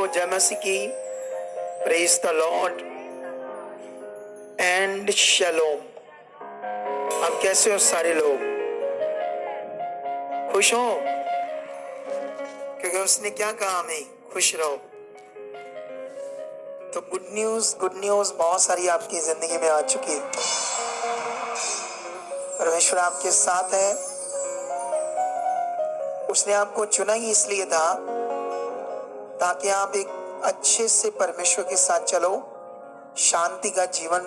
देखो जय मसीह की, प्रेज द लॉर्ड एंड शलोम। आप कैसे हो सारे लोग? खुश हो? क्योंकि उसने क्या कहा हमें, खुश रहो। तो गुड न्यूज बहुत सारी आपकी जिंदगी में आ चुकी है। परमेश्वर आपके साथ है। उसने आपको चुना ही इसलिए था ताकि आप एक अच्छे से परमेश्वर के साथ चलो, शांति का जीवन,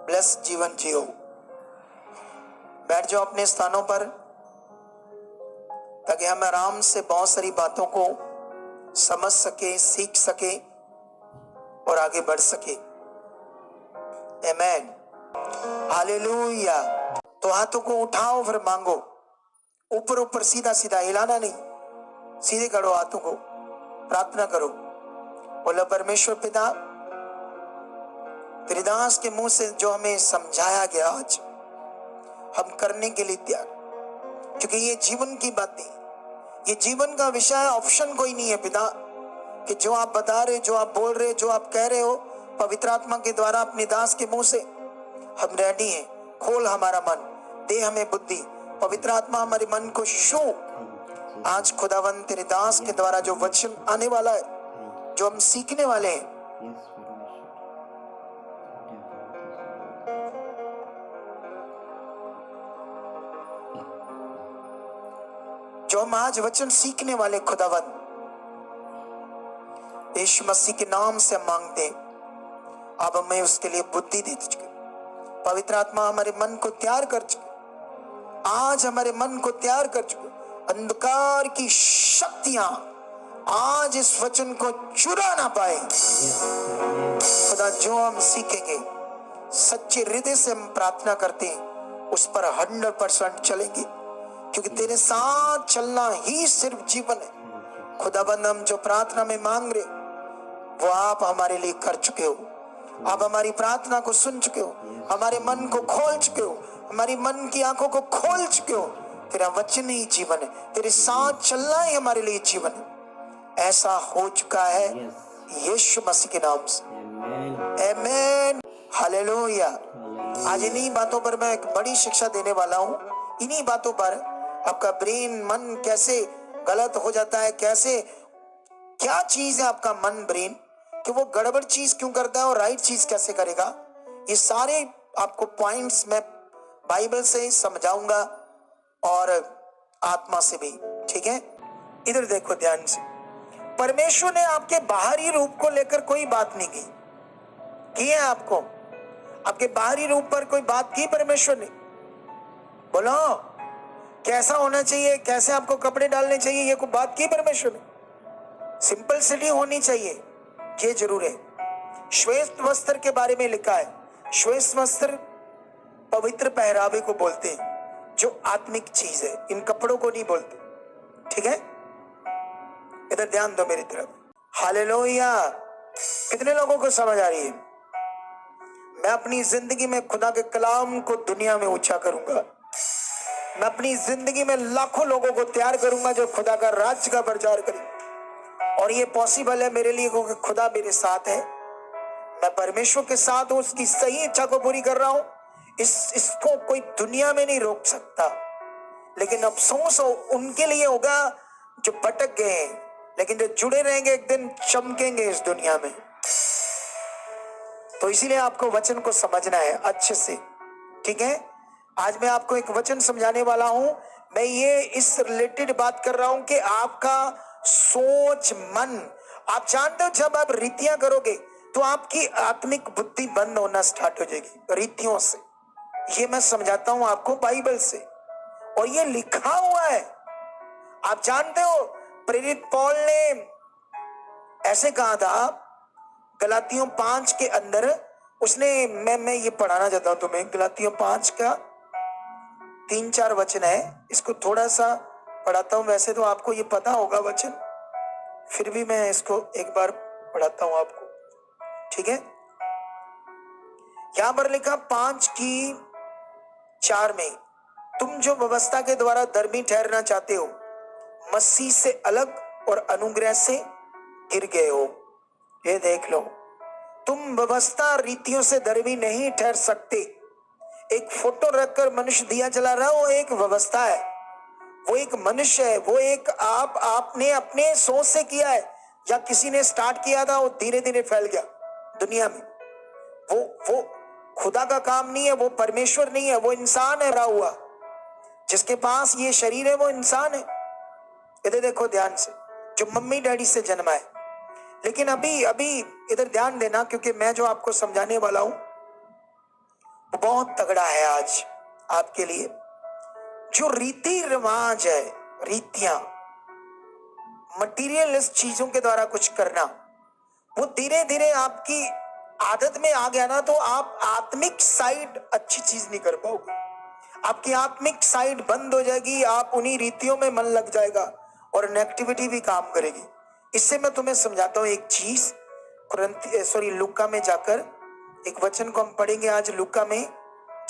ब्लेस जीवन जियो। बैठ जाओ अपने स्थानों पर ताकि हम आराम से बहुत सारी बातों को समझ सके, सीख सके और आगे बढ़ सके। आमेन, हालेलुया। तो हाथों को उठाओ, फिर मांगो। ऊपर ऊपर सीधा सीधा हिलाना नहीं, सीधे करो हाथों को, प्रार्थना करो। बोलो परमेश्वर पिता, तेरे दास के मुंह से जो हमें समझाया गया आज हम करने के लिए तैयार, क्योंकि ये जीवन की बातें, ये जीवन का विषय, ऑप्शन कोई नहीं है पिता, कि जो आप बता रहे, जो आप बोल रहे, जो आप कह रहे हो पवित्र आत्मा के द्वारा अपने दास के मुंह से, हम रेडी हैं। खोल हमारा मन, दे हमें बुद्धि। पवित्र आत्मा हमारे मन को छू। आज खुदावंद तेरे दास के द्वारा जो वचन आने वाला है, जो हम सीखने वाले हैं, जो हम आज वचन सीखने वाले, खुदावंद यीशु मसीह के नाम से मांगते, आप हमें उसके लिए बुद्धि दे दीजिए। पवित्र आत्मा हमारे मन को तैयार कर चुके, आज हमारे मन को तैयार कर चुके। अंधकार की शक्तियां आज इस वचन को चुरा ना पाए। खुदा, जो हम सीखेंगे सच्चे हृदय से हम प्रार्थना करते हैं, उस पर 100% चलेंगे, क्योंकि तेरे साथ चलना ही सिर्फ जीवन है। खुदाबंद, हम जो प्रार्थना में मांग रहे वो आप हमारे लिए कर चुके हो। आप हमारी प्रार्थना को सुन चुके हो, हमारे मन को खोल चुके हो, हमारी मन की आंखों को खोल चुके हो। तेरा वचन ही जीवन है, तेरे साथ चलना ही हमारे लिए जीवन है। ऐसा हो चुका है यीशु मसीह के नाम से। आमेन, हालेलुया। आज इन्हीं बातों पर मैं एक बड़ी शिक्षा देने वाला हूँ। इन्हीं बातों पर आपका ब्रेन, मन कैसे गलत हो जाता है, कैसे, क्या चीज है आपका मन, ब्रेन, कि वो गड़बड़ चीज क्यों करता है और राइट चीज कैसे करेगा। ये सारे आपको पॉइंट्स मैं बाइबल से समझाऊंगा और आत्मा से भी, ठीक है? इधर देखो ध्यान से। परमेश्वर ने आपके बाहरी रूप को लेकर कोई बात नहीं की है। आपको आपके बाहरी रूप पर कोई बात की परमेश्वर ने? बोलो, कैसा होना चाहिए, कैसे आपको कपड़े डालने चाहिए, ये कोई बात की परमेश्वर ने? सिंपल सिटी होनी चाहिए, ये जरूर है। श्वेत वस्त्र के बारे में लिखा है। श्वेत वस्त्र पवित्र पहरावे को बोलते हैं, जो आत्मिक चीज है। इन कपड़ों को नहीं बोलते, ठीक है? इधर ध्यान दो मेरी तरफ। हालेलुया। कितने लोगों को समझ आ रही है? मैं अपनी जिंदगी में खुदा के कलाम को दुनिया में ऊंचा करूंगा। मैं अपनी जिंदगी में लाखों लोगों को तैयार करूंगा जो खुदा का राज्य का प्रचार करें। और ये पॉसिबल है मेरे लिए, क्योंकि खुदा मेरे साथ है। मैं परमेश्वर के साथ हूं, उसकी सही इच्छा को पूरी कर रहा हूं। इसको कोई दुनिया में नहीं रोक सकता। लेकिन अफसोस उनके लिए होगा जो भटक गए हैं, लेकिन जो जुड़े रहेंगे एक दिन चमकेंगे इस दुनिया में। तो इसीलिए आपको वचन को समझना है अच्छे से, ठीक है? आज मैं आपको एक वचन समझाने वाला हूं। मैं ये इस रिलेटेड बात कर रहा हूं कि आपका सोच, मन, आप जानते हो जब आप रीतियां करोगे तो आपकी आत्मिक बुद्धि बंद होना स्टार्ट हो जाएगी रीतियों से। ये मैं समझाता हूं आपको बाइबल से, और ये लिखा हुआ है। आप जानते हो प्रेरित पौल ने ऐसे कहा था गलातियों 5 के अंदर, उसने, मैं ये पढ़ाना चाहता हूं तुम्हें। गलातियों 5 का 3-4 वचन है, इसको थोड़ा सा पढ़ाता हूं। वैसे तो आपको ये पता होगा वचन, फिर भी मैं इसको एक बार पढ़ाता हूं आपको, ठीक है? यहां पर लिखा 5:4 में, तुम जो व्यवस्था के द्वारा धर्मी ठहरना चाहते हो, मसीह से अलग और अनुग्रह से गिर गए हो। ये देख लो, तुम व्यवस्था रीतियों से धर्मी नहीं ठहर सकते। एक फोटो रखकर मनुष्य दिया जला रहा, वो एक व्यवस्था है, वो एक मनुष्य है, वो एक आपने अपने सोच से किया है या किसी ने स्टार्ट किया था, वो धीरे धीरे फैल गया दुनिया में। वो खुदा का काम नहीं है, वो परमेश्वर नहीं है, वो इंसान है रहा हुआ। जिसके पास ये शरीर है वो इंसान है। इधर देखो ध्यान से, जो मम्मी डैडी से जन्मा है। लेकिन अभी इधर ध्यान देना, क्योंकि मैं जो आपको समझाने वाला हूं वो बहुत तगड़ा है आज आपके लिए। जो रीति रिवाज है, रीतियां, मटीरियलिस्ट चीजों के द्वारा कुछ करना, वो धीरे धीरे आपकी आदत में आ गया ना, तो आप आत्मिक साइड अच्छी चीज नहीं कर पाओगे। आपकी आत्मिक साइड बंद हो जाएगी, आप उन्हीं रीतियों में मन लग जाएगा और नेगेटिविटी भी काम करेगी। इससे मैं तुम्हें समझाता हूं एक चीज। लूका में जाकर एक वचन को हम पढ़ेंगे आज, लूका में,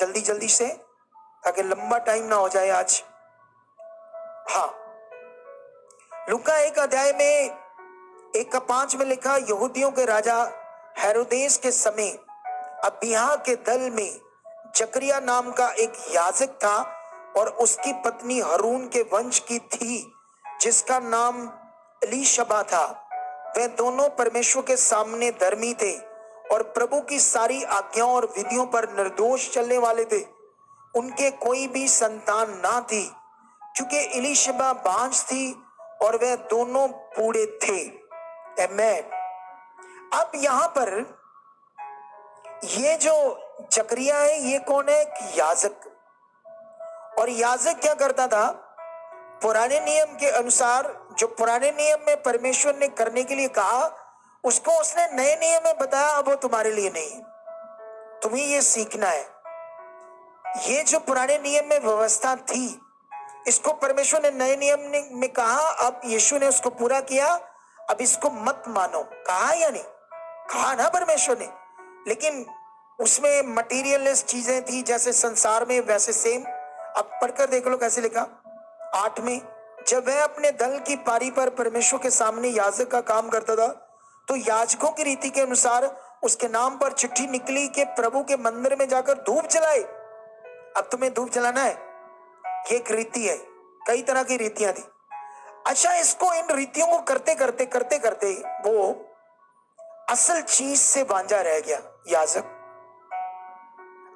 जल्दी जल्दी से, ताकि लंबा टाइम ना हो जाए आज। हाँ, लूका 1 अध्याय में 1:5 में लिखा, यहूदियों के राजा हेरोदेस के समय अबिय्याह के दल में जकरिया नाम का एक याजक था और उसकी पत्नी हारून के वंश की थी, जिसका नाम एलीशबा था। वे दोनों परमेश्वर के सामने धर्मी थे और प्रभु की सारी आज्ञाओं और विधियों पर निर्दोष चलने वाले थे। उनके कोई भी संतान ना थी, क्योंकि एलीशबा बांझ थी और वे दोनों बूढ़े थे। आमेन। अब यहां पर ये जो जकरिया है, ये कौन है? एक याजक। और याजक क्या करता था? पुराने नियम के अनुसार, जो पुराने नियम में परमेश्वर ने करने के लिए कहा, उसको उसने नए नियम में बताया, अब वो तुम्हारे लिए नहीं है, तुम्हें ये सीखना है। ये जो पुराने नियम में व्यवस्था थी, इसको परमेश्वर ने नए नियम में कहा, अब यीशु ने उसको पूरा किया, अब इसको मत मानो। कहा या नहीं? कहा ना परमेश्वर ने। लेकिन उसमें मटीरियलिस्ट चीजें थी, जैसे संसार में वैसे सेम। अब पढ़कर देख लो कैसे लिखा 8 में, जब वह अपने दल की पारी पर परमेश्वर के सामने याजक का काम करता था, तो याजकों की रीति के अनुसार उसके नाम पर चिट्ठी निकली कि प्रभु के मंदिर में जाकर धूप जलाए। अब तुम्हें धूप जलाना है, ये एक रीति है। कई तरह की रीतियां थी। अच्छा, इसको, इन रीतियों को करते करते करते करते वो असल चीज से वांझा रह गया याजक।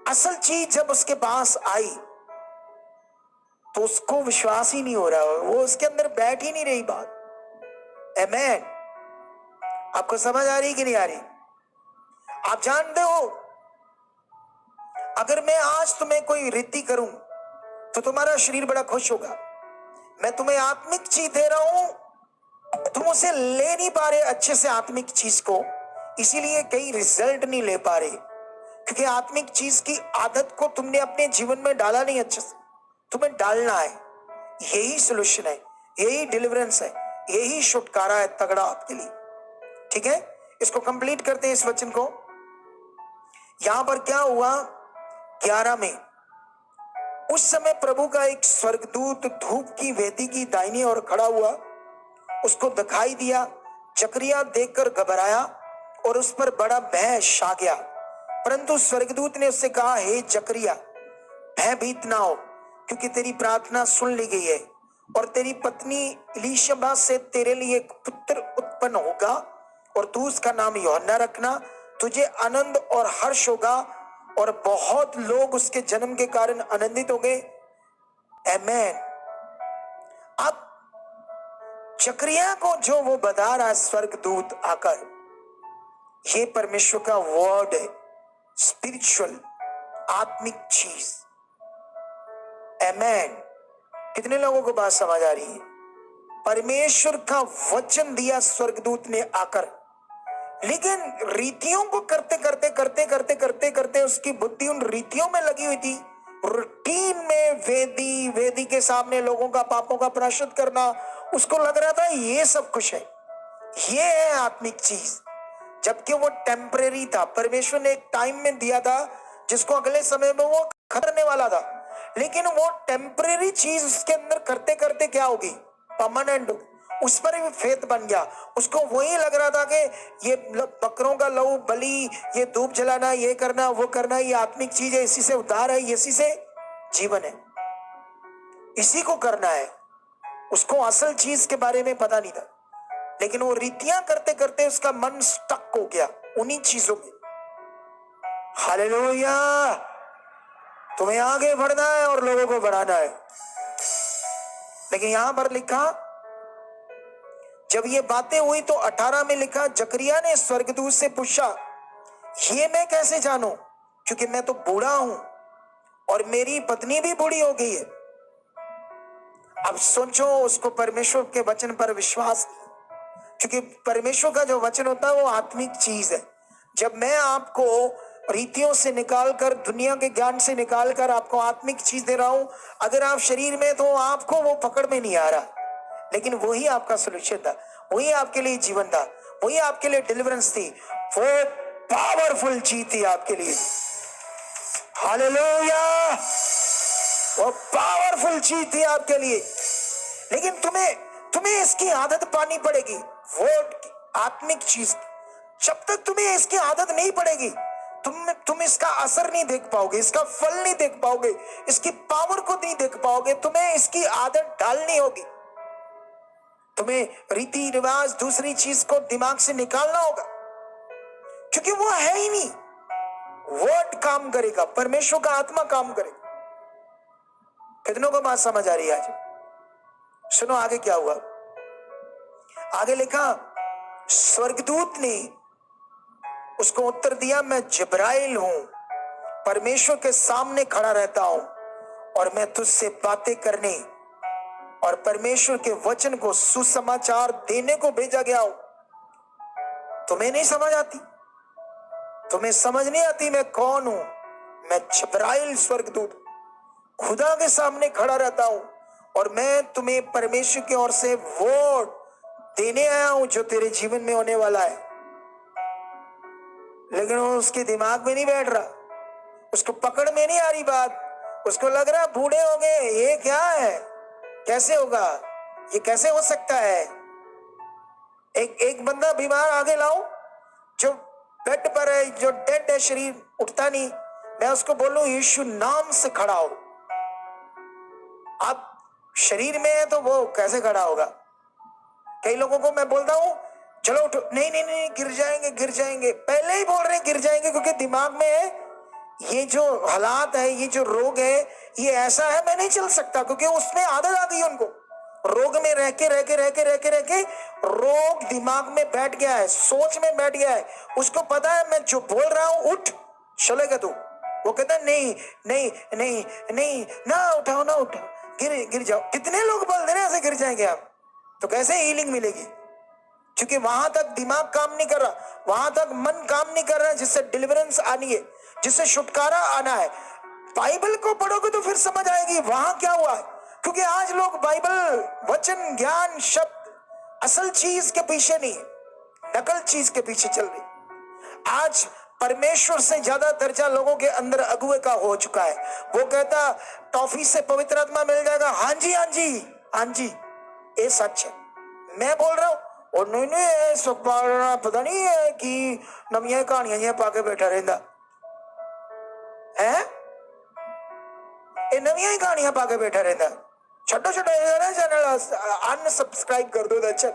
असल चीज जब उसके पास आई तो उसको विश्वास ही नहीं हो रहा, वो उसके अंदर बैठ ही नहीं रही बात। आमेन। आपको समझ आ रही कि नहीं आ रही? आप जानते हो, अगर मैं आज तुम्हें कोई रीति करूं तो तुम्हारा शरीर बड़ा खुश होगा। मैं तुम्हें आत्मिक चीज दे रहा हूं, तुम उसे ले नहीं पा रहे अच्छे से आत्मिक चीज को, इसीलिए कई रिजल्ट नहीं ले पा रहे, क्योंकि आत्मिक चीज की आदत को तुमने अपने जीवन में डाला नहीं अच्छे से। तुम्हें डालना है। यही सोल्यूशन है, यही डिलीवरेंस है, यही छुटकारा है तगड़ा आपके लिए। ठीक है, इसको कंप्लीट करते हैं इस वचन को। यहां पर क्या हुआ? 11 में, उस समय प्रभु का एक स्वर्गदूत धूप की वेदी की दाहिनी ओर खड़ा हुआ, उसको दिखाई दिया। जकरिया देखकर घबराया और उस पर बड़ा भय छा गया। परंतु स्वर्गदूत ने उससे कहा, हे जकरिया, भयभीत ना हो, क्योंकि तेरी प्रार्थना सुन ली गई है और तेरी पत्नी एलीशबा से तेरे लिए एक पुत्र उत्पन्न होगा और तू उसका नाम यूहन्ना रखना। तुझे आनंद और हर्ष होगा और बहुत लोग उसके जन्म के कारण आनंदित होंगे। आमेन। अब जकरिया को जो वो बता रहा है स्वर्गदूत आकर, ये परमेश्वर का वर्ड है, स्पिरिचुअल, आत्मिक चीज। आमेन। कितने लोगों को बात समझ आ रही है? परमेश्वर का वचन दिया स्वर्गदूत ने आकर, लेकिन रीतियों को करते करते करते करते करते करते उसकी बुद्धि उन रीतियों में लगी हुई थी। रूटीन में वेदी के सामने लोगों का पापों का प्रायश्चित करना, उसको लग रहा था ये सब कुछ है, ये है आत्मिक चीज, जबकि वो टेम्परेरी था। परमेश्वर ने एक टाइम में दिया था जिसको अगले समय में वो करने वाला था, लेकिन वो टेम्परेरी चीज उसके अंदर करते करते क्या होगी? परमानेंट होगी। उस पर भी फेथ बन गया। उसको वही लग रहा था कि ये बकरों का लहू बलि, ये धूप जलाना, ये करना वो करना, ये आत्मिक चीज है, इसी से उद्धार है, इसी से जीवन है, इसी को करना है। उसको असल चीज के बारे में पता नहीं था, लेकिन वो रीतियां करते करते उसका मन स्टक हो गया उन्हीं चीजों में। हालेलुया। तुम्हें आगे बढ़ना है और लोगों को बढ़ाना है। लेकिन यहां पर लिखा, जब ये बातें हुई तो 18 में लिखा, जकरिया ने स्वर्गदूत से पूछा, ये मैं कैसे जानूं, क्योंकि मैं तो बूढ़ा हूं और मेरी पत्नी भी बूढ़ी हो गई है। अब सोचो, उसको परमेश्वर के वचन पर विश्वास, क्योंकि परमेश्वर का जो वचन होता है वो आत्मिक चीज है। जब मैं आपको रीतियों से निकालकर, दुनिया के ज्ञान से निकालकर आपको आत्मिक चीज दे रहा हूं, अगर आप शरीर में, तो आपको वो पकड़ में नहीं आ रहा, लेकिन वही आपका सोल्यूशन था, वही आपके लिए जीवन था, वही आपके लिए डिलीवरेंस थी, वो पावरफुल चीज थी आपके लिए। हालेलुया। वो पावरफुल चीज थी आपके लिए। लेकिन तुम्हें इसकी आदत पानी पड़ेगी, वो आत्मिक चीज। जब तक तुम्हें इसकी आदत नहीं पड़ेगी, तुम इसका असर नहीं देख पाओगे, इसका फल नहीं देख पाओगे, इसकी पावर को नहीं देख पाओगे। तुम्हें इसकी आदत डालनी होगी। तुम्हें रीति रिवाज, दूसरी चीज को दिमाग से निकालना होगा, क्योंकि वो है ही नहीं। वर्ड काम करेगा, परमेश्वर का आत्मा काम करेगा। कितनों को बात समझ आ रही है आज? सुनो आगे क्या हुआ। आगे लिखा, स्वर्गदूत ने उसको उत्तर दिया, मैं जिब्राइल हूं, परमेश्वर के सामने खड़ा रहता हूं और मैं तुझसे बातें करने और परमेश्वर के वचन को सुसमाचार देने को भेजा गया हूं। तुम्हें नहीं समझ आती? तुम्हें समझ नहीं आती मैं कौन हूं? मैं जिब्राइल स्वर्गदूत खुदा के सामने खड़ा रहता हूं और मैं तुम्हें परमेश्वर की ओर से वर्ड देने आया हूं जो तेरे जीवन में होने वाला है। लेकिन वो उसके दिमाग में नहीं बैठ रहा, उसको पकड़ में नहीं आ रही बात। उसको लग रहा बूढ़े हो गए, ये क्या है, कैसे होगा, ये कैसे हो सकता है। एक बंदा बीमार आगे लाओ, जो बेड पर है, जो डेड है, शरीर उठता नहीं, मैं उसको बोलूं यीशु नाम से खड़ा हो। आप शरीर में है तो वो कैसे खड़ा होगा? कई लोगों को मैं बोलता हूं चलो उठो, नहीं नहीं नहीं, गिर जाएंगे गिर जाएंगे। पहले ही बोल रहे हैं गिर जाएंगे, क्योंकि दिमाग में है ये जो हालात है, ये जो रोग है, ये ऐसा है, मैं नहीं चल सकता, क्योंकि उसमें आदत आ गई उनको। रोग में रह के रोग दिमाग में बैठ गया है, सोच में बैठ गया है। उसको पता है मैं जो बोल रहा हूं, उठ चलेगा तू। वो कहता है नहीं नहीं नहीं नहीं, ना उठाओ ना उठाओ, गिर जाओ। कितने लोग बोल दे रहे हैं ऐसे गिर जाएंगे आप, तो कैसे हीलिंग मिलेगी? क्योंकि वहां तक दिमाग काम नहीं कर रहा, वहां तक मन काम नहीं कर रहा है, जिससे डिलीवरेंस आनी है, जिससे छुटकारा आना है। बाइबल को पढ़ोगे तो फिर समझ आएगी वहां क्या हुआ है। क्योंकि आज लोग बाइबल, वचन, ज्ञान, शब्द, असल चीज के पीछे नहीं, नकल चीज के पीछे चल रही। आज परमेश्वर से ज्यादा दर्जा लोगों के अंदर अगुए का हो चुका है। वो कहता टॉफी से पवित्र आत्मा मिल जाएगा, हाँ जी हाँ जी हाँ जी, ये सच है। मैं बोल रहा हूं और नहीं पता नहीं है कि नविया कहानियां ये पाके बैठा रहता है, नविया ही कहानियां पाके बैठा रहता। छोटा छोटा चैनल अनसब्सक्राइब कर दो अच्छा,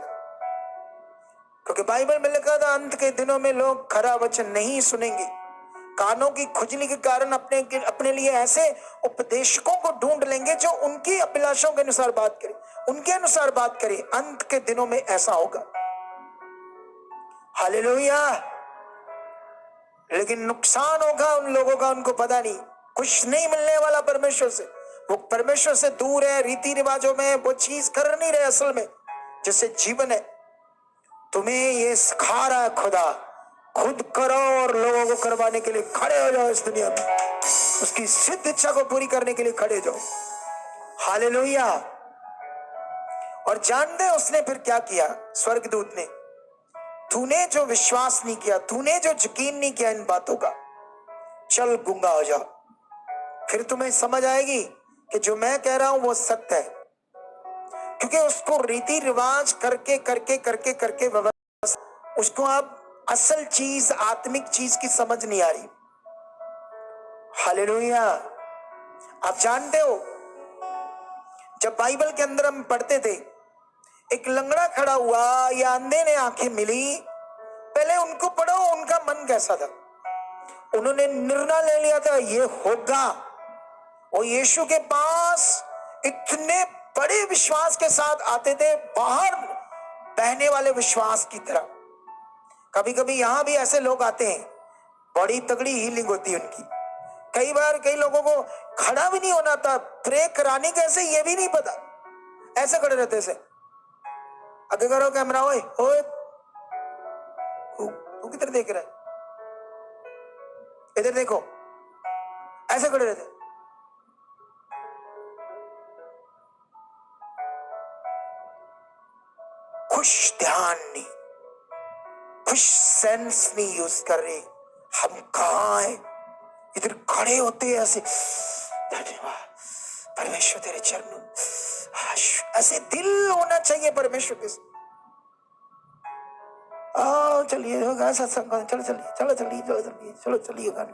क्योंकि बाइबल में लिखा था अंत के दिनों में लोग खरा वचन नहीं सुनेंगे, कानों की खुजली के कारण अपने लिए ऐसे उपदेशकों को ढूंढ लेंगे जो उनकी अभिलाषाओं के अनुसार बात करें, उनके अनुसार बात करें। अंत के दिनों में ऐसा होगा। हालेलुया। लेकिन नुकसान होगा उन लोगों का, उनको पता नहीं, कुछ नहीं मिलने वाला परमेश्वर से। वो परमेश्वर से दूर है, रीति रिवाजों में वो चीज कर नहीं रहे असल में जिससे जीवन है। तुम्हें ये सिखा रहा है खुदा, खुद करो और लोगों को करवाने के लिए खड़े हो जाओ इस दुनिया में, उसकी सिद्ध इच्छा को पूरी करने के लिए खड़े हो जाओ। हालेलुया। और जानते उसने फिर क्या किया स्वर्गदूत ने? तूने जो विश्वास नहीं किया, तूने जो यकीन नहीं किया इन बातों का, चल गूंगा हो जा। फिर तुम्हें समझ आएगी कि जो मैं कह रहा हूं वो सत्य है। क्योंकि उसको रीति रिवाज करके करके करके करके उसको आप असल चीज, आत्मिक चीज की समझ नहीं आ रही। हालेलुया। आप जानते हो, जब बाइबल के अंदर हम पढ़ते थे, एक लंगड़ा खड़ा हुआ या अंधे ने आंखें मिली, पहले उनको पढ़ो उनका मन कैसा था। उन्होंने निर्णय ले लिया था ये होगा। वो यीशु के पास इतने बड़े विश्वास के साथ आते थे, बाहर बहने वाले विश्वास की तरह। कभी कभी यहां भी ऐसे लोग आते हैं, बड़ी तगड़ी हीलिंग होती है उनकी। कई बार कई लोगों को खड़ा भी नहीं होना था, प्रे करानी कैसे ये भी नहीं पता, ऐसे खड़े रहते से। आगे करो कैमरा, ओए ओए तू किधर देख रहा है, इधर देखो, ऐसे खड़े रहते। कुछ ध्यान नहीं, कुछ सेंस नहीं यूज कर रहे। हम कहां हैं, इधर खड़े होते हैं ऐसे, धन्यवाद परमेश्वर तेरे चरणों, ऐसे दिल होना चाहिए परमेश्वर के। आओ चलिए सत्संग, चलो चलिए चलो चलिए चलो चलिए चलो चलिए गाने,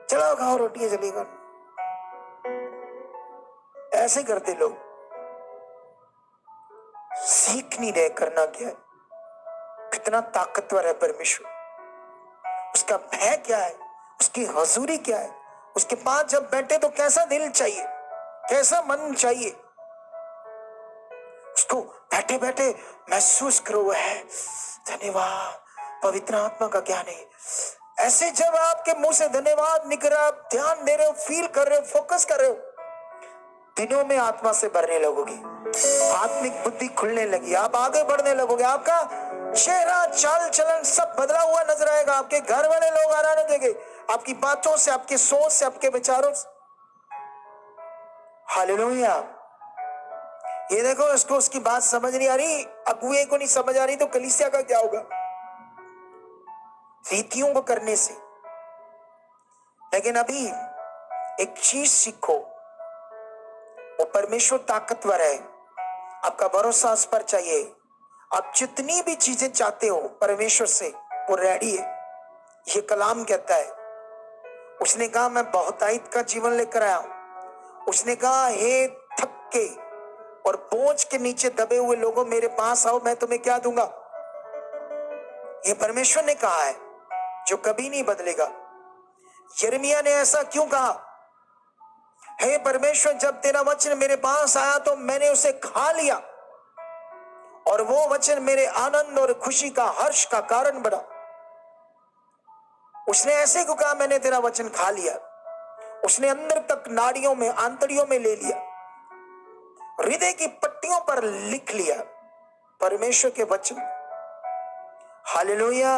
चलो खाओ रोटियां, चलिए गाने। ऐसे करते लोग, सीख नहीं रहे करना क्या है। कितना ताकतवर है परमेश्वर, उसका भय क्या है, उसकी हजूरी क्या है। उसके पास जब बैठे तो कैसा दिल चाहिए, कैसा मन चाहिए। उसको बैठे बैठे महसूस करो वो है। धन्यवाद पवित्र आत्मा का ज्ञान है। ऐसे जब आपके मुंह से धन्यवाद निकल रहा, आप ध्यान दे रहे हो, फील कर रहे हो, फोकस कर रहे हो, दिनों में आत्मा से भरने लगोगे, आत्मिक बुद्धि खुलने लगी, आप आगे बढ़ने लगोगे, आपका चेहरा चाल चलन सब बदला हुआ नजर आएगा। आपके घर वाले लोग आराम देंगे आपकी बातों से, आपकी सोच से, आपके विचारों से। हालेलुया। ये देखो, इसको उसकी बात समझ नहीं आ रही, अगुए को नहीं समझ आ रही, तो कलीसिया का क्या होगा रीतियों को करने से। लेकिन अभी एक चीज सीखो, वो परमेश्वर ताकतवर है, आपका भरोसा उस पर चाहिए। आप जितनी भी चीजें चाहते हो परमेश्वर से, वो रेडी है। ये कलाम कहता है, उसने कहा मैं बहुतायत का जीवन लेकर आया हूं। उसने कहा हे थके और बोझ के नीचे दबे हुए लोगों, मेरे पास आओ, मैं तुम्हें क्या दूंगा। ये परमेश्वर ने कहा है, जो कभी नहीं बदलेगा। यिर्मयाह ने ऐसा क्यों कहा, हे परमेश्वर जब तेरा वचन मेरे पास आया तो मैंने उसे खा लिया, और वो वचन मेरे आनंद और खुशी का, हर्ष का कारण बना। उसने ऐसे क्यों कहा, मैंने तेरा वचन खा लिया। उसने अंदर तक नाड़ियों में, आंतड़ियों में ले लिया, हृदय की पट्टियों पर लिख लिया परमेश्वर के वचन। हालेलुया।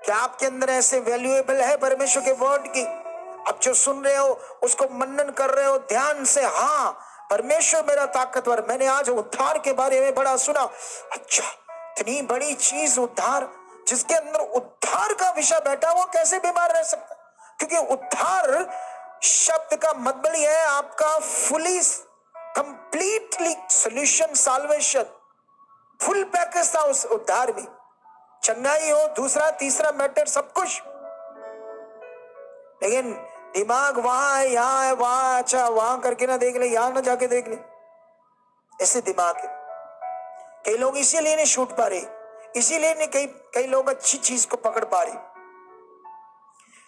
क्या आपके अंदर ऐसे वैल्यूएबल है परमेश्वर के वर्ड की? आप जो सुन रहे हो उसको मनन कर रहे हो ध्यान से। हाँ, परमेश्वर मेरा ताकतवर। मैंने आज उद्धार के बारे में बड़ा सुना। अच्छा, इतनी बड़ी चीज उद्धार, जिसके अंदर उद्धार का विषय बैठा हुआ कैसे बीमार रह सकता? क्योंकि उद्धार शब्द का मतलब ही है आपका fully, completely solution, salvation. Full package था उस उद्धार में, चंगाई हो, दूसरा तीसरा मैटर सब कुछ। लेकिन दिमाग वहां है, यहाँ है, वहां, अच्छा वहां करके ना देख ले, यहां ना जाके देख ले, ऐसे दिमाग है। कई लोग इसीलिए नहीं छूट पा रहे, इसीलिए नहीं कई लोग अच्छी चीज को पकड़ पा रहे।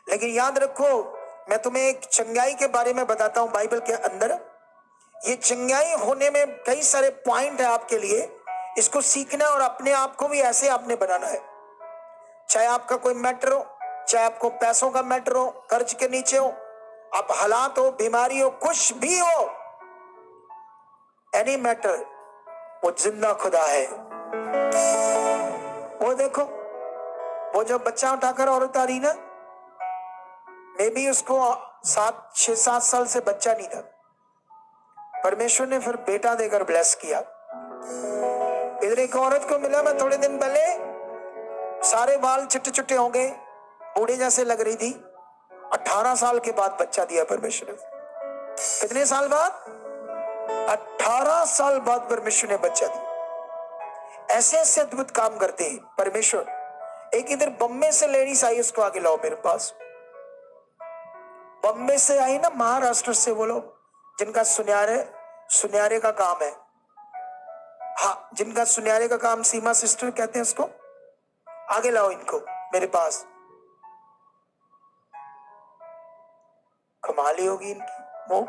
लेकिन याद रखो, मैं तुम्हें एक चंगाई के बारे में बताता हूं बाइबल के अंदर। ये चंगाई होने में कई सारे पॉइंट है आपके लिए, इसको सीखना और अपने आप को भी ऐसे आपने बनाना है। चाहे आपका कोई मैटर हो, चाहे आपको पैसों का मैटर हो, कर्ज के नीचे हो, आप हालात हो, बीमारी हो, कुछ भी हो, एनी मैटर, वो जिंदा खुदा है। वो देखो, वो जो बच्चा उठाकर औरत आ रही ना, मे भी उसको 6-7 साल से बच्चा नहीं था, परमेश्वर ने फिर बेटा देकर ब्लेस किया। इधर एक औरत को मिला, मैं थोड़े दिन पहले, सारे बाल चिट्टे चिट्टे हो गए, बूढ़े जैसे लग रही थी। 18 साल के बाद बच्चा दिया परमेश्वर ने। कितने साल बाद? 18 साल बाद परमेश्वर ने बच्चा दिया। ऐसे ऐसे अद्भुत काम करते हैं परमेश्वर। एक इधर बम्बे से लेडीज आई, उसको आगे लाओ मेरे पास। बम्बे से आई ना, महाराष्ट्र से, वो लोग जिनका सुन्यारे का काम है। हाँ, जिनका सुन्यारे का काम, सीमा सिस्टर कहते हैं उसको। आगे लाओ इनको मेरे पास। कमाल ही होगी इनकी। वो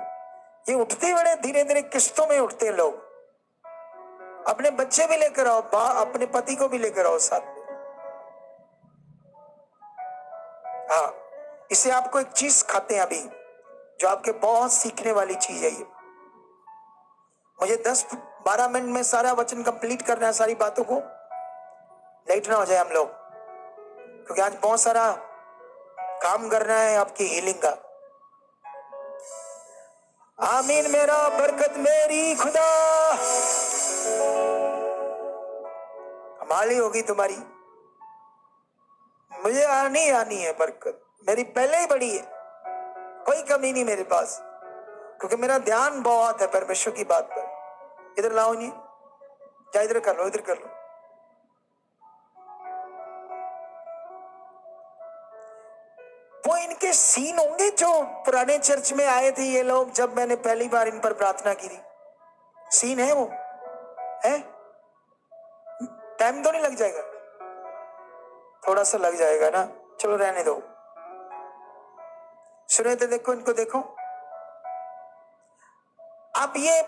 ये उठते बड़े धीरे धीरे किस्तों में उठते हैं लोग। अपने बच्चे भी लेकर आओ, अपने पति को भी लेकर आओ साथ में। हाँ, इसे आपको एक चीज खाते हैं अभी, जो आपके बहुत सीखने वाली चीज है। ये मुझे 10-12 मिनट में सारा वचन कंप्लीट करना है, सारी बातों को लेट ना हो जाए हम लोग, क्योंकि आज बहुत सारा काम करना है आपकी हीलिंग का। आमीन मेरा, बरकत मेरी खुदा, कमाल ही होगी तुम्हारी। मुझे आनी है बरकत, मेरी पहले ही बड़ी है, कोई कमी नहीं मेरे पास, क्योंकि मेरा ध्यान बहुत है परमेश्वर की बात पर। इधर लाओ, नहीं जा, इधर कर लो, इधर कर लो। वो इनके सीन होंगे जो पुराने चर्च में आए थे ये लोग, जब मैंने पहली बार इन पर प्रार्थना की थी। सीन है वो, है? टाइम तो नहीं लग जाएगा? थोड़ा सा लग जाएगा ना, चलो रहने दो। सुने तो देखो, इनको देखो। अब ये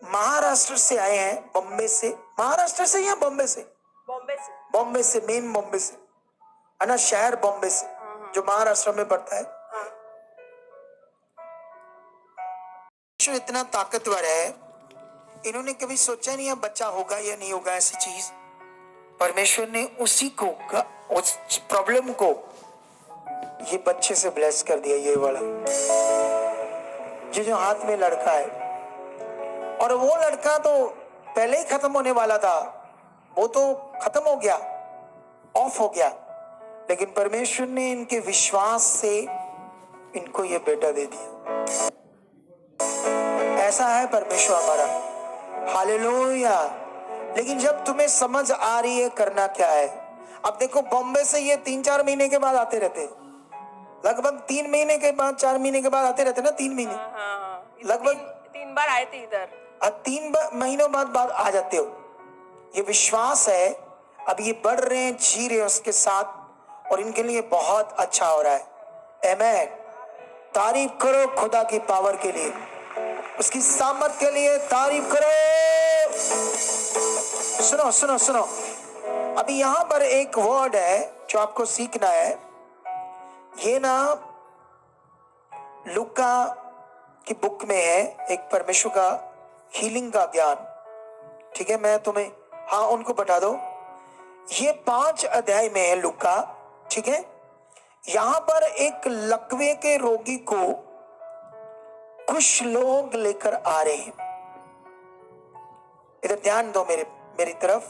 महाराष्ट्र से आए हैं, बॉम्बे से। महाराष्ट्र से या बॉम्बे से? बॉम्बे से, मेन बॉम्बे से है ना, शहर बॉम्बे से, जो महाराष्ट्र में पड़ता है। इतना ताकतवर है, इन्होंने कभी सोचा नहीं है बच्चा होगा या नहीं होगा, ऐसी चीज। परमेश्वर ने उसी को, उस प्रॉब्लम को ये बच्चे से ब्लेस कर दिया, ये वाला जो हाथ में लड़का है। और वो लड़का तो पहले ही खत्म होने वाला था, वो तो खत्म हो गया, ऑफ हो गया, लेकिन परमेश्वर ने इनके विश्वास से इनको ये बेटा दे दिया। ऐसा है परमेश्वर हमारा, हालेलुया। लेकिन जब तुम्हें समझ आ रही है करना क्या है। अब देखो, बॉम्बे से ये 3-4 महीने के बाद आते रहते, लगभग 3 महीने के बाद, 4 महीने के बाद आते रहते ना, 3 महीने, लगभग 3 बार आए थे इधर। 3 महीनों बाद आ जाते हो। ये विश्वास है, अब ये बढ़ रहे हैं, जी रहे हैं उसके साथ, और इनके लिए बहुत अच्छा हो रहा है। आमीन। तारीफ करो खुदा की पावर के लिए, उसकी सामर्थ के लिए तारीफ करो। सुनो सुनो सुनो, अभी यहां पर एक वर्ड है जो आपको सीखना है। ये ना लूका की बुक में है, एक परमेश्वर का हीलिंग का ज्ञान। ठीक है, मैं तुम्हें, हाँ उनको बता दो। ये 5 अध्याय में है लूका। ठीक है, यहां पर एक लकवे के रोगी को कुछ लोग लेकर आ रहे हैं। इधर ध्यान दो मेरी तरफ।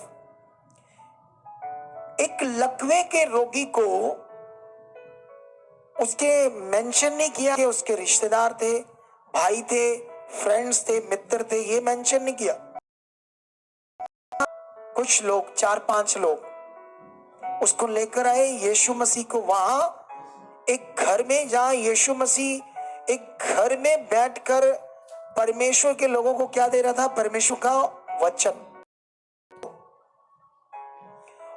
एक लकवे के रोगी को, उसके मेंशन नहीं किया कि उसके रिश्तेदार थे, भाई थे, फ्रेंड्स थे, मित्र थे, ये मेंशन नहीं किया। कुछ लोग, 4-5 लोग उसको लेकर आए यीशु मसीह को, वहां एक घर में, जहां यीशु मसीह एक घर में बैठकर परमेश्वर के लोगों को क्या दे रहा था? परमेश्वर का वचन।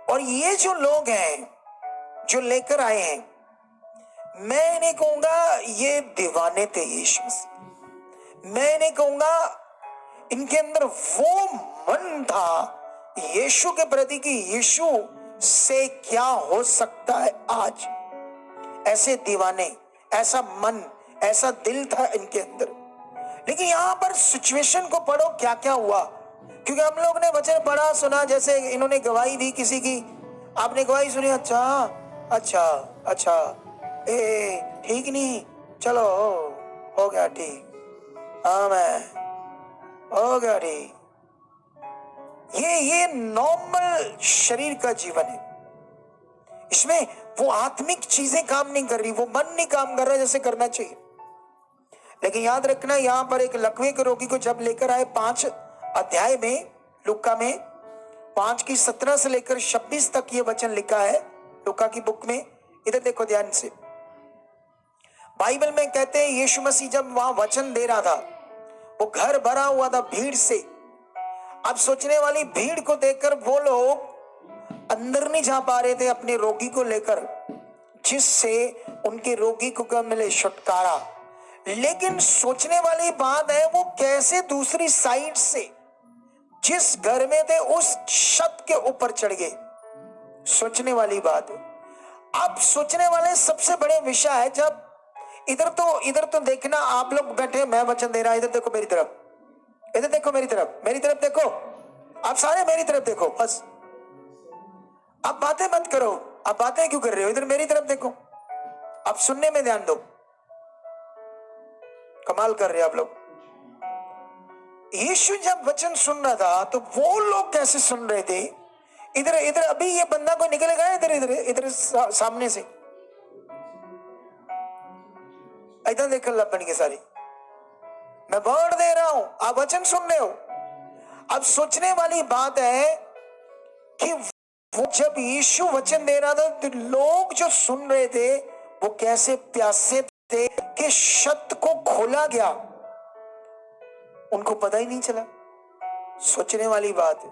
और ये जो लोग हैं जो लेकर आए हैं, मैं नहीं कहूंगा ये दीवाने थे यीशु मसीह, मैं नहीं कहूंगा इनके अंदर वो मन था यीशु के प्रति कि यीशु से क्या हो सकता है आज। ऐसे दीवाने, ऐसा मन, ऐसा दिल था इनके अंदर। लेकिन यहां पर सिचुएशन को पढ़ो, क्या क्या हुआ। क्योंकि हम लोग ने वचन पढ़ा, सुना, जैसे इन्होंने गवाही दी किसी की, आपने गवाही सुनी, अच्छा अच्छा अच्छा, ठीक नहीं, चलो हो गया ठीक, आमीन, हो गया ठीक। ये नॉर्मल शरीर का जीवन है, इसमें वो आत्मिक चीजें काम नहीं कर रही, वो मन नहीं काम कर रहा जैसे करना चाहिए। लेकिन याद रखना, यहां पर एक लकवे के रोगी को जब लेकर आए 5 अध्याय में, लुक्का में 5 की 17 से लेकर 26 तक ये वचन लिखा है लुक्का की बुक में। इधर देखो ध्यान से, बाइबल में कहते हैं यीशु मसीह जब वहां वचन दे रहा था, वो घर भरा हुआ था भीड़ से। अब सोचने वाली भीड़ को देखकर वो लोग अंदर नहीं जा पा रहे थे अपने रोगी को लेकर, जिससे उनके रोगी को मिले छुटकारा। लेकिन सोचने वाली बात है, वो कैसे दूसरी साइड से जिस घर में थे उस छत के ऊपर चढ़ गए। सोचने वाली बात है। अब सोचने वाले सबसे बड़े विषय है, जब इधर तो देखना, आप लोग बैठे, मैं वचन दे रहा, इधर देखो मेरी तरफ, इधर देखो मेरी तरफ देखो, आप सारे मेरी तरफ देखो बस। आप बातें मत करो, आप बातें क्यों कर रहे हो, इधर मेरी तरफ देखो, आप सुनने में ध्यान दो। कमाल कर रहे हैं आप लोग। यीशु जब वचन सुन रहा था तो वो लोग कैसे सुन रहे थे, इधर अभी ये बंदा को निकलेगा, इधर सामने से, इधर देख बन के सारी, मैं वर्ड दे रहा हूं, आप वचन सुन रहे हो। अब सोचने वाली बात है कि वो जब यीशु वचन दे रहा था तो लोग जो सुन रहे थे वो कैसे प्यासे थे कि छत को खोला गया, उनको पता ही नहीं चला। सोचने वाली बात है,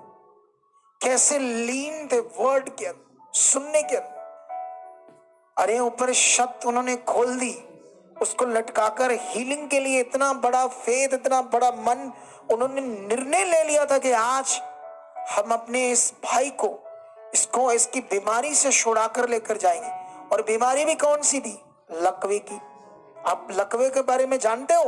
कैसे लीन थे वर्ड के अंदर, सुनने के अंदर। अरे ऊपर छत उन्होंने खोल दी, उसको लटकाकर हीलिंग के लिए इतना बड़ा फेथ, इतना बड़ा मन, उन्होंने निर्णय ले लिया था कि आज हम अपने इस भाई को, इसको इसकी बीमारी से छुड़ा कर लेकर जाएंगे। और बीमारी भी कौन सी थी, लकवे की। आप लकवे के बारे में जानते हो,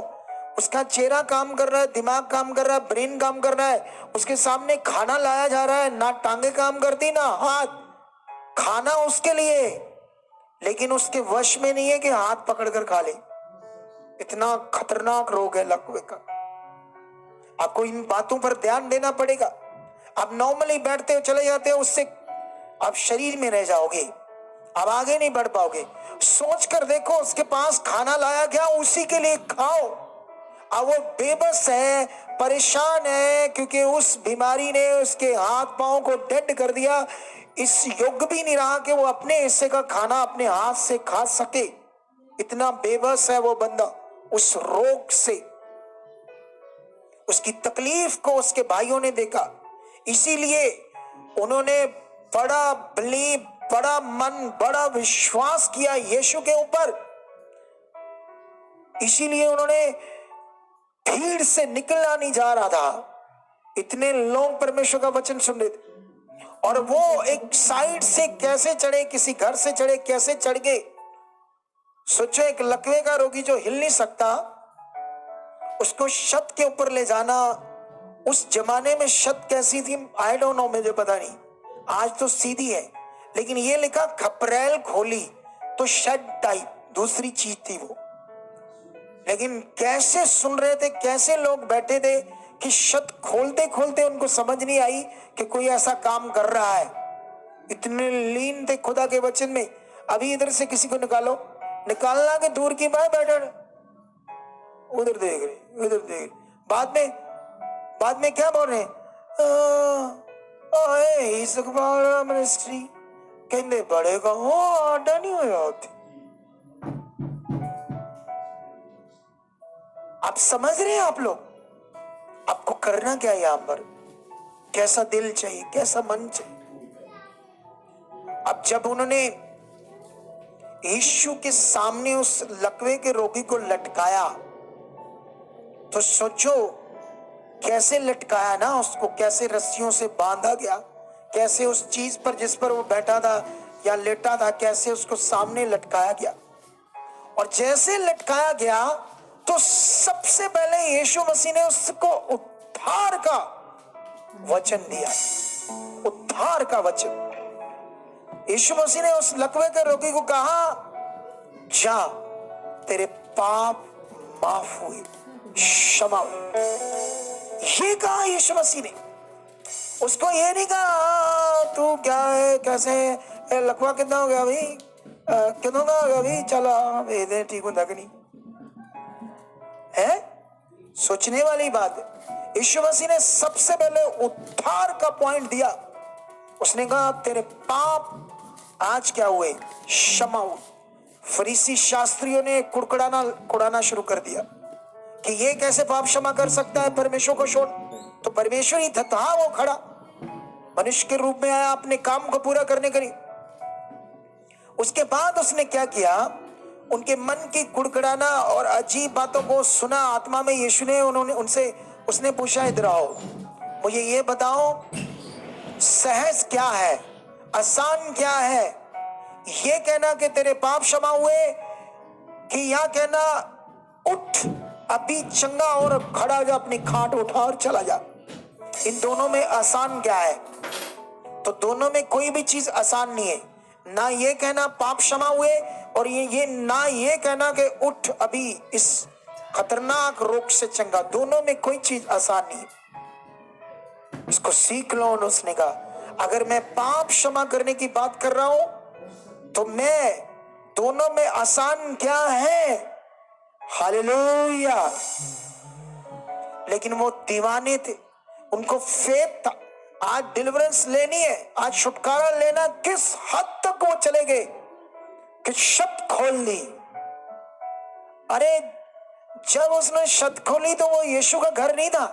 उसका चेहरा काम कर रहा है, दिमाग काम कर रहा है, ब्रेन काम कर रहा है, उसके सामने खाना लाया जा रहा है, ना टांगे काम करती ना हाथ, खाना उसके लिए, लेकिन उसके वश में नहीं है कि हाथ पकड़कर खा ले। इतना खतरनाक रोग है लकवे का। आपको इन बातों पर ध्यान देना पड़ेगा। आप नॉर्मली बैठते हो, चले जाते हो, उससे आप शरीर में रह जाओगे, आप आगे नहीं बढ़ पाओगे। सोच कर देखो, उसके पास खाना लाया गया, उसी के लिए खाओ। अब वो बेबस है, परेशान है, क्योंकि उस बीमारी ने उसके हाथ पांव को डेड कर दिया। इस योग्य भी नहीं रहा कि वो अपने हिस्से का खाना अपने हाथ से खा सके। इतना बेबस है वो बंदा उस रोग से। उसकी तकलीफ को उसके भाइयों ने देखा, इसीलिए उन्होंने बड़ा बिलीव, बड़ा मन, बड़ा विश्वास किया यीशु के ऊपर। इसीलिए उन्होंने, भीड़ से निकलना नहीं जा रहा था, इतने लोग परमेश्वर का वचन सुन रहे थे। और वो एक साइड से कैसे चढ़े, किसी घर से चढ़े, कैसे चढ़ गए। सोचो, एक लकवे का रोगी जो हिल नहीं सकता, उसको छत के ऊपर ले जाना। उस जमाने में छत कैसी थी आई डोंट नो, मुझे पता नहीं, आज तो सीधी है, लेकिन ये लिखा खपरेल खोली, तो शेड टाइप दूसरी चीज थी वो। लेकिन कैसे सुन रहे थे, कैसे लोग बैठे थे कि छत खोलते खोलते उनको समझ नहीं आई कि कोई ऐसा काम कर रहा है। इतने लीन थे खुदा के वचन में। अभी इधर से किसी को निकालो, निकालना के दूर की बात, बैठे उधर देख रहे, उधर देख रहे। बाद में क्या बोल रहे हैं, मिनिस्ट्री कहते बड़े का हो आडा नहीं होया होती। आप समझ रहे हैं आप लोग, आपको करना क्या है यहां पर, कैसा दिल चाहिए, कैसा मन चाहिए। अब जब उन्होंने यीशु के सामने उस लकवे के रोगी को लटकाया, तो सोचो कैसे लटकाया ना उसको, कैसे रस्सियों से बांधा गया, कैसे उस चीज पर जिस पर वो बैठा था या लेटा था, कैसे उसको सामने लटकाया गया। और जैसे लटकाया गया तो सबसे पहले यीशु मसीह ने उसको उद्धार का वचन दिया, उद्धार का वचन। यीशु मसीह ने उस लकवे के रोगी को कहा, जा तेरे पाप माफ हुए, क्षमा हुई। ये कहा यीशु मसीह ने, उसको ये नहीं कहा तू क्या है, कैसे है, लकवा कितना हो गया भाई, कितना हो गया भाई, चलो भेज दे, ठीक होता कि नहीं। है? सोचने वाली बात है। यीशु मसीह ने सबसे पहले उद्धार का पॉइंट दिया। उसने कहा तेरे पाप आज क्या हुए? क्षमा हुए। फरीसी शास्त्रियों ने कुड़ाना शुरू कर दिया कि ये कैसे पाप क्षमा कर सकता है परमेश्वर को छोड़। तो परमेश्वर ही था वो खड़ा, मनुष्य के रूप में आया अपने काम को पूरा करने के लिए। उसके बाद उसने क्या किया? उनके मन की कुड़कुड़ाना और अजीब बातों को सुना आत्मा में यीशु ने उसने पूछा, इधर आओ, मुझे ये बताओ सहज क्या है, आसान क्या है? ये कहना कि तेरे पाप क्षमा हुए कि यह कहना उठ अभी चंगा और खड़ा हो जा, अपनी खाट उठा और चला जा? इन दोनों में आसान क्या है? तो दोनों में कोई भी चीज आसान नहीं है। ना ये कहना पाप क्षमा हुए और ये ना ये कहना कि उठ अभी इस खतरनाक रोग से चंगा। दोनों में कोई चीज आसान नहीं है। इसको सीख लो। उसने कहा अगर मैं पाप क्षमा करने की बात कर रहा हूं तो मैं दोनों में आसान क्या है? हालेलुया। लेकिन वो दीवाने थे, उनको फेथ था। आज डिलीवरेंस लेनी है, आज छुटकारा लेना, किस हद तक वो चले गए कि शब्द खोल दी। अरे जब उसने शब्द खोली तो वो यीशु का घर नहीं था,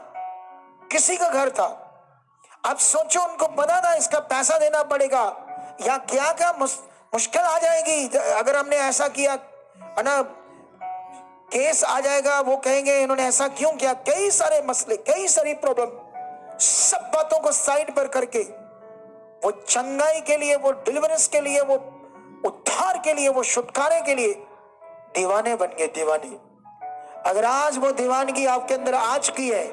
किसी का घर था। अब सोचो, उनको पता था इसका पैसा देना पड़ेगा या क्या क्या मुश्किल आ जाएगी अगर हमने ऐसा किया, है ना, केस आ जाएगा। वो कहेंगे इन्होंने ऐसा क्यों किया। कई सारे मसले, कई सारी प्रॉब्लम, सब बातों को साइड पर करके वो चंगाई के लिए, वो डिलीवरेंस के लिए, वो उद्धार के लिए, वो छुटकारे के लिए दीवाने बन गए। दीवाने। अगर आज वो दीवानगी आपके अंदर आज की है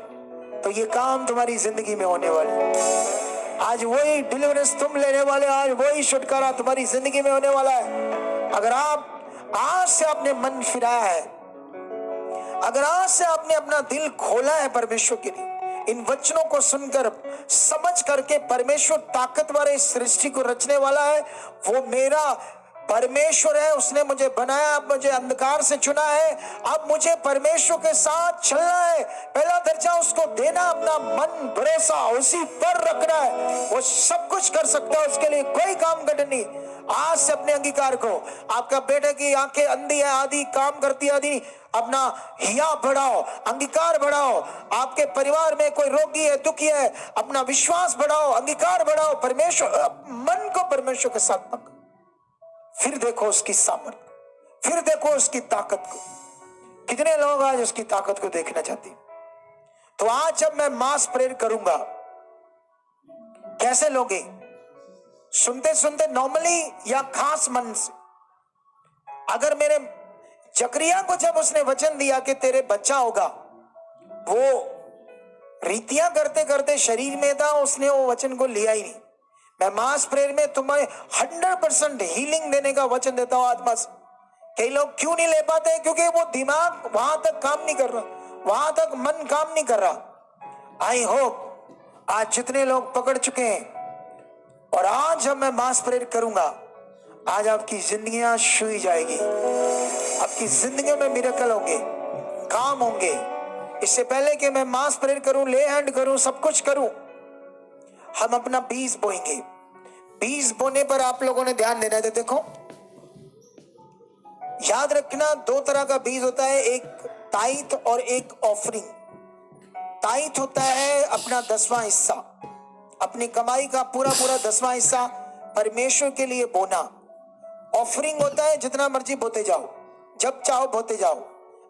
तो ये काम तुम्हारी जिंदगी में होने वाला है। आज वही डिलीवरेंस तुम लेने वाले, आज वही छुटकारा तुम्हारी जिंदगी में होने वाला है। अगर आप आज से आपने मन फिराया है, अगर आज से आपने अपना दिल खोला है परमेश्वर के लिए, इन वचनों को सुनकर समझ करके परमेश्वर ताकतवर इस सृष्टि को रचने वाला है, वो मेरा परमेश्वर है, उसने मुझे बनाया, अब मुझे अंधकार से चुना है, अब मुझे परमेश्वर के साथ चलना है। पहला दर्जा उसको देना, अपना मन भरोसा उसी पर रखना है। वो सब कुछ कर सकता है, उसके लिए कोई काम कठिन नहीं। आज से अपने अंगीकार को, आपका बेटे की आंखें अंधी है, आधी काम करती है, आधी, अपना हिया बढ़ाओ, अंगीकार बढ़ाओ। आपके परिवार में कोई रोगी है, दुखी है, अपना विश्वास बढ़ाओ, अंगीकार बढ़ाओ, परमेश्वर, मन को परमेश्वर के साथ पकड़ो। फिर देखो उसकी सामर्थ, फिर देखो उसकी ताकत को। कितने लोग आज उसकी ताकत को देखना चाहते हैं? तो आज जब मैं मास प्रेयर करूंगा, कैसे लोगे? सुनते सुनते नॉर्मली या खास मन से? अगर मेरे जकरिया को जब उसने वचन दिया कि तेरे बच्चा होगा, वो रीतियां करते करते शरीर में था, उसने वो वचन को लिया ही नहीं। मैं मास प्रेयर में तुम्हें 100% हीलिंग देने का वचन देता हूं आत्मा से। कई लोग क्यों नहीं ले पाते? क्योंकि वो दिमाग वहां तक काम नहीं कर रहा, वहां तक मन काम नहीं कर रहा। आई होप आज जितने लोग पकड़ चुके हैं, और आज जब मैं मास प्रेयर करूंगा, आज आपकी जिंदगियां छुई जाएगी, आपकी जिंदगियों में मिरेकल होंगे, काम होंगे। इससे पहले कि मैं मास प्रेयर करूं, ले हैंड करूं, सब कुछ करूं, हम अपना बीज बोएंगे। बीज बोने पर आप लोगों ने ध्यान देना है। देखो, याद रखना, दो तरह का बीज होता है, एक ताइथ और एक ऑफरिंग। ताइथ होता है अपना 10वां हिस्सा, अपनी कमाई का पूरा 10वां हिस्सा परमेश्वर के लिए बोना। ऑफरिंग होता है जितना मर्जी बोते जाओ, जब चाहो बोते जाओ।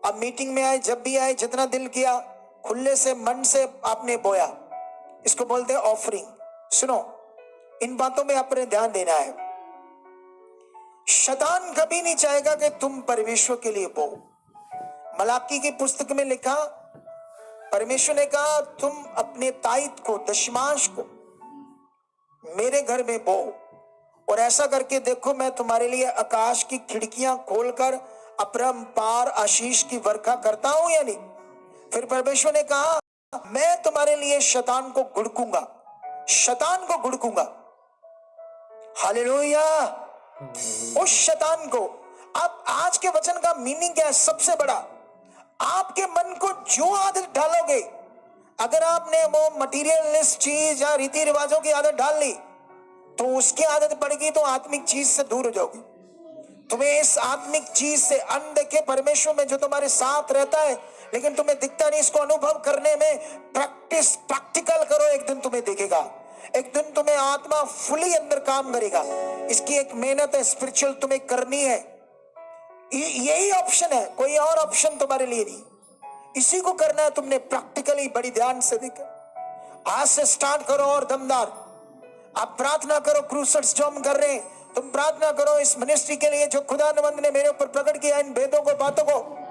अब मीटिंग में आए, जब भी आए, जितना दिल किया, खुले से मन से आपने बोया, इसको बोलते हैं ऑफरिंग। सुनो, इन बातों में आपने ध्यान देना है। शैतान कभी नहीं चाहेगा कि तुम परमेश्वर के लिए बो। मलाकी की पुस्तक में लिखा, परमेश्वर ने कहा तुम अपने ताइथ को, दशमांश को मेरे घर में बो, और ऐसा करके देखो मैं तुम्हारे लिए आकाश की खिड़कियां खोलकर अपरंपार आशीष की वर्षा करता हूं या नहीं। फिर परमेश्वर ने कहा मैं तुम्हारे लिए शैतान को गुड़कूंगा, शैतान को गुड़कूंगा। हालेलुया। उस शैतान को, अब आज के वचन का मीनिंग क्या है? सबसे बड़ा, आपके मन को जो आदत डालोगे, अगर आपने वो मटीरियलिस्ट चीज या रीति रिवाजों की आदत डाल ली तो उसकी आदत पड़ेगी, तो आत्मिक चीज से दूर हो जाओगे। तुम्हें इस आत्मिक चीज से अनदेखे परमेश्वर में जो तुम्हारे साथ रहता है लेकिन तुम्हें दिखता नहीं, इसको अनुभव करने में प्रैक्टिकल करो, एक दिन तुम्हें दिखेगा, एक दिन तुम्हें आत्मा फुली अंदर काम करेगा। इसकी एक मेहनत है स्पिरिचुअल तुम्हें करनी है, यही ऑप्शन है, कोई और ऑप्शन तुम्हारे लिए नहीं, इसी को करना है तुमने प्रैक्टिकली बड़ी ध्यान से देखकर। आज से स्टार्ट करो और दमदार आप प्रार्थना करो। क्रूसेड्स जो हम कर रहे हैं, तुम प्रार्थना करो इस मिनिस्ट्री के लिए जो खुदावंद ने मेरे ऊपर प्रकट किया, इन भेदों को, बातों को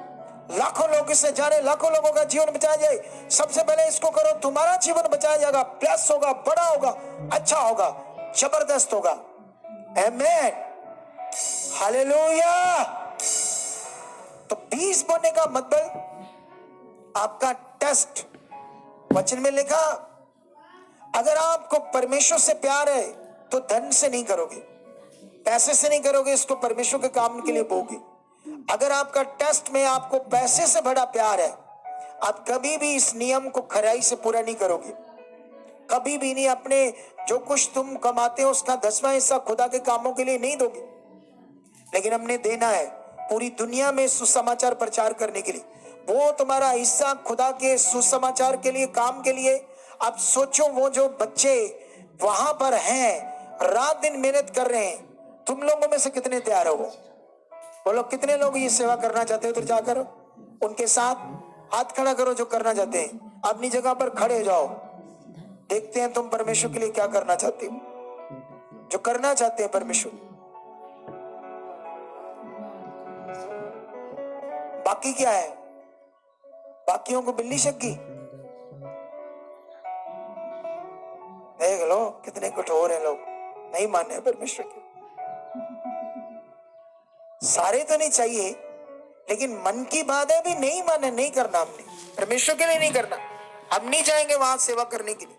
लाखों लोग इससे जाने, लाखों लोगों का जीवन बचाया जाए। सबसे पहले इसको करो, तुम्हारा जीवन बचाया जाएगा, प्लस होगा, बड़ा होगा, अच्छा होगा, जबरदस्त होगा। आमीन, हालेलुया। तो 20 बोने का मतलब आपका टेस्ट, वचन में लिखा अगर आपको परमेश्वर से प्यार है तो धन से नहीं करोगे, पैसे से नहीं करोगे, इसको परमेश्वर के काम के लिए बोगे। अगर आपका टेस्ट में आपको पैसे से बड़ा प्यार है, आप कभी भी इस नियम को खराई से पूरा नहीं करोगे, कभी भी नहीं। अपने जो कुछ तुम कमाते हो उसका 10वां हिस्सा खुदा के कामों के लिए नहीं दोगे, लेकिन हमने देना है पूरी दुनिया में सुसमाचार प्रचार करने के लिए। वो तुम्हारा हिस्सा खुदा के सुसमाचार के लिए, काम के लिए। अब सोचो वो जो बच्चे वहां पर हैं, रात दिन मेहनत कर रहे हैं, तुम लोगों में से कितने तैयार हो? बोलो कितने लोग ये सेवा करना चाहते हो? तो जाकर उनके साथ हाथ खड़ा करो जो करना चाहते हैं, अपनी जगह पर खड़े हो जाओ। देखते हैं तुम परमेश्वर के लिए क्या करना चाहते हो, जो करना चाहते हैं परमेश्वर। बाकी क्या है? बाकियों को बिल्ली शक्की। देख लो कितने कठोर हैं लोग, नहीं माने परमेश्वर के। सारे तो नहीं चाहिए, लेकिन मन की बात है भी नहीं माने, नहीं करना हमने, परमेश्वर के लिए नहीं करना। हम नहीं जाएंगे वहां सेवा करने के लिए।